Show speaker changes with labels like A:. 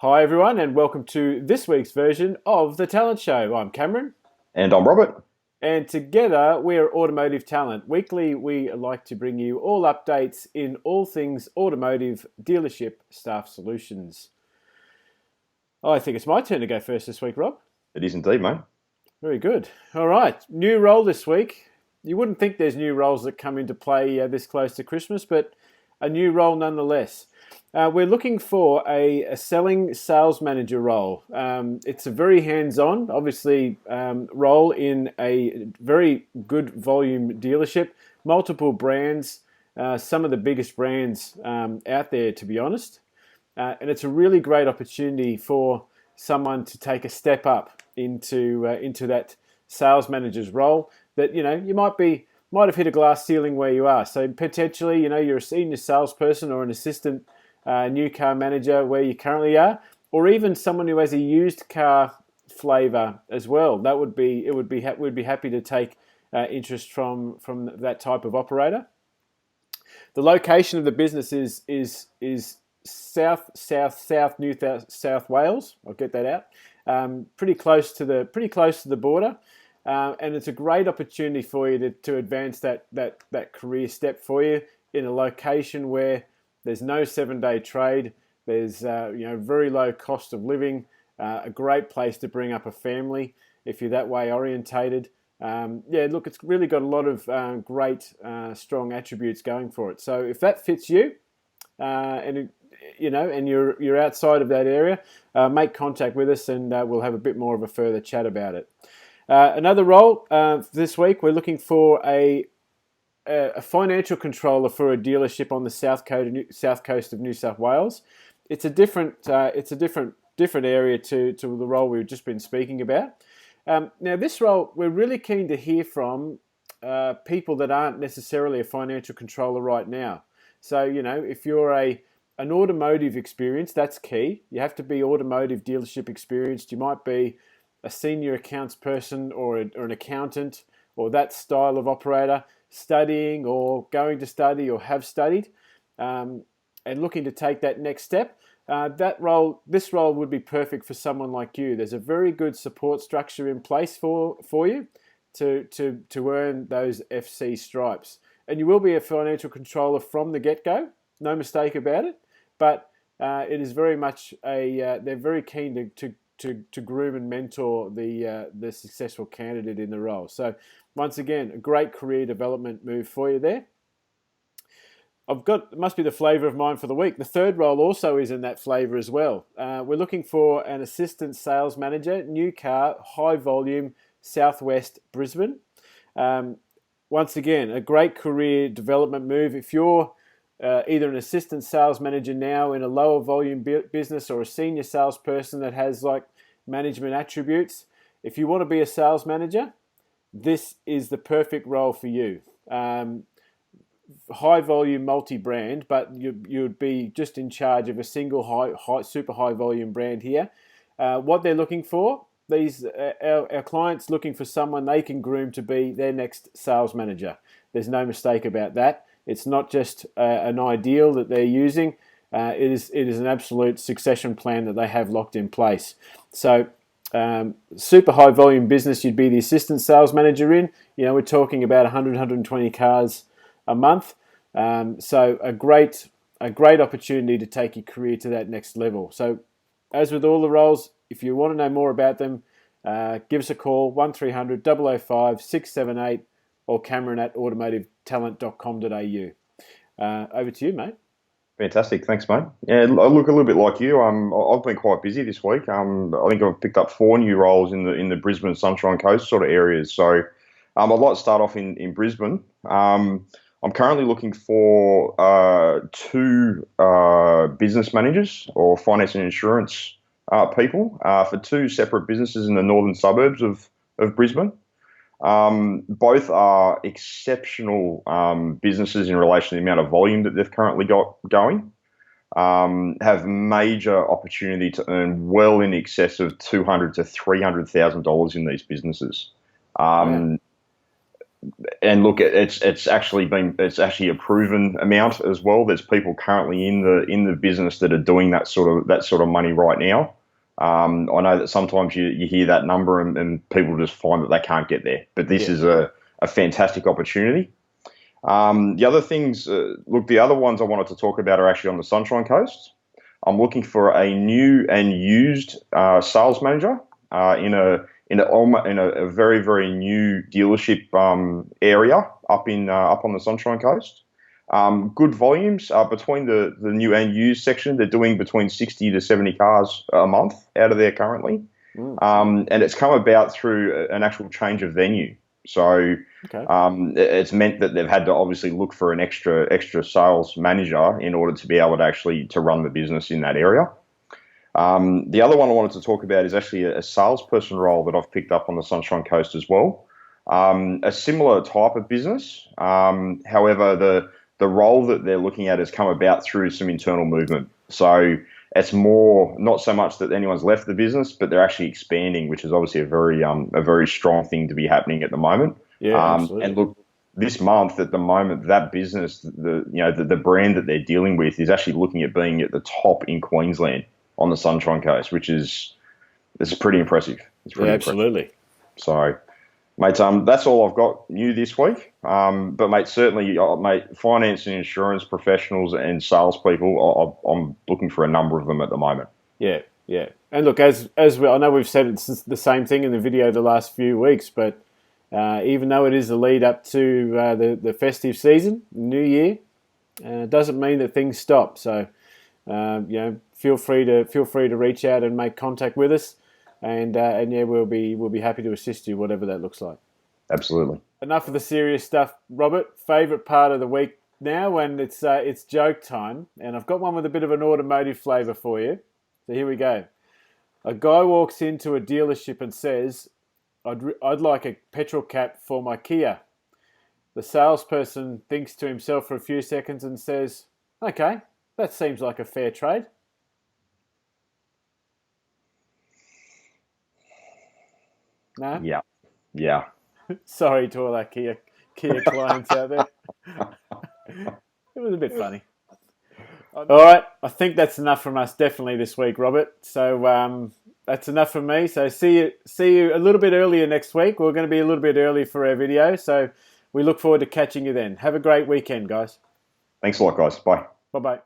A: Hi everyone and welcome to this week's version of The Talent Show. I'm Cameron
B: And I'm Robert.
A: and together we're Automotive Talent. Weekly we like to bring you all updates in all things automotive dealership staff solutions. I think it's my turn to go first this week, Rob.
B: It is indeed, mate.
A: Very good. All right, new role this week. You wouldn't think there's new roles that come into play this close to Christmas, but a new role nonetheless. We're looking for a selling sales manager role. It's a very hands-on, obviously, role in a very good volume dealership, multiple brands, some of the biggest brands out there, to be honest. And it's a really great opportunity for someone to take a step up into that sales manager's role. That you might have hit a glass ceiling where you are. So potentially, you're a senior salesperson or an assistant new car manager where you currently are, or even someone who has a used car flavour as well. We'd be happy to take interest from that type of operator. The location of the business is South New South Wales. I'll get that out. Pretty close to the border. And it's a great opportunity for you to advance that career step for you in a location where there's no 7-day trade. There's very low cost of living. A great place to bring up a family if you're that way orientated. Look, it's really got a lot of great, strong attributes going for it. So if that fits you, and you're outside of that area, make contact with us, and we'll have a bit more of a further chat about it. Another role this week, we're looking for a financial controller for a dealership on the south coast of New South Wales. It's a different area to the role we've just been speaking about. Now, this role, we're really keen to hear from people that aren't necessarily a financial controller right now. So, if you're an automotive experience, that's key. You have to be automotive dealership experienced. You might be a senior accounts person or an accountant or that style of operator, studying or going to study or have studied, and looking to take that next step. This role would be perfect for someone like you. There's a very good support structure in place for you to earn those FC stripes. And you will be a financial controller from the get-go, no mistake about it. But it is very much they're very keen to groom and mentor the successful candidate in the role. So once again, a great career development move for you there. It must be the flavour of mine for the week. The third role also is in that flavour as well. We're looking for an assistant sales manager, new car, high volume, southwest Brisbane. Once again, a great career development move. If you're either an assistant sales manager now in a lower volume business or a senior salesperson that has like management attributes, if you want to be a sales manager, this is the perfect role for you. High volume multi-brand, but you'd be just in charge of a single super high volume brand here. What they're looking for, our clients looking for someone they can groom to be their next sales manager. There's no mistake about that. It's not just an ideal that they're using. It is an absolute succession plan that they have locked in place. So super high volume business, you'd be the assistant sales manager in. We're talking about 100, 120 cars a month. So a great opportunity to take your career to that next level. So as with all the roles, if you want to know more about them, give us a call, 1300 005 678 or Cameron at automotivetalent.com.au. Over to you, mate.
B: Fantastic. Thanks, mate. Yeah, I look a little bit like you. I've been quite busy this week. I think I've picked up 4 new roles in the Brisbane Sunshine Coast sort of areas. So I'd like to start off in Brisbane. I'm currently looking for 2 business managers or finance and insurance people for 2 separate businesses in the northern suburbs of Brisbane. Both are exceptional businesses in relation to the amount of volume that they've currently got going. Have major opportunity to earn well in excess of $200,000 to $300,000 in these businesses.
A: Wow.
B: and look, it's actually a proven amount as well. There's people currently in the business that are doing that sort of money right now. I know that sometimes you hear that number and people just find that they can't get there, but this
A: Yeah.
B: is a fantastic opportunity. The other things, look, the other ones I wanted to talk about are actually on the Sunshine Coast. I'm looking for a new and used sales manager in a very very new dealership area up on the Sunshine Coast. Good volumes between the new and used section. They're doing between 60 to 70 cars a month out of there currently, and it's come about through an actual change of venue. So
A: Okay.
B: it's meant that they've had to obviously look for an extra sales manager in order to be able to actually to run the business in that area. The other one I wanted to talk about is actually a salesperson role that I've picked up on the Sunshine Coast as well. A similar type of business. However, the role that they're looking at has come about through some internal movement. So it's more not so much that anyone's left the business, but they're actually expanding, which is obviously a very strong thing to be happening at the moment.
A: Yeah, absolutely.
B: And look, this month at the moment, that business, the brand that they're dealing with is actually looking at being at the top in Queensland on the Sunshine Coast, which is pretty impressive. It's pretty impressive.
A: Absolutely.
B: So, mate, that's all I've got new this week. But mate, certainly, mate, finance and insurance professionals and salespeople, I'm looking for a number of them at the moment.
A: Yeah, yeah. And look, as I know we've said it's the same thing in the video the last few weeks, but even though it is the lead up to the festive season, New Year, doesn't mean that things stop. So, feel free to reach out and make contact with us, and yeah, we'll be happy to assist you, whatever that looks like.
B: Absolutely.
A: Enough of the serious stuff, Robert. Favorite part of the week now, and it's joke time, and I've got one with a bit of an automotive flavour for you. So here we go. A guy walks into a dealership and says, I'd like a petrol cap for my Kia. The salesperson thinks to himself for a few seconds and says, okay, that seems like a fair trade. No?
B: Yeah. Yeah.
A: Sorry to all our Kia clients out there. It was a bit funny. All right, I think that's enough from us definitely this week, Robert. So that's enough from me. So see you a little bit earlier next week. We're going to be a little bit early for our video, so we look forward to catching you then. Have a great weekend, guys.
B: Thanks a lot, guys. Bye.
A: Bye-bye.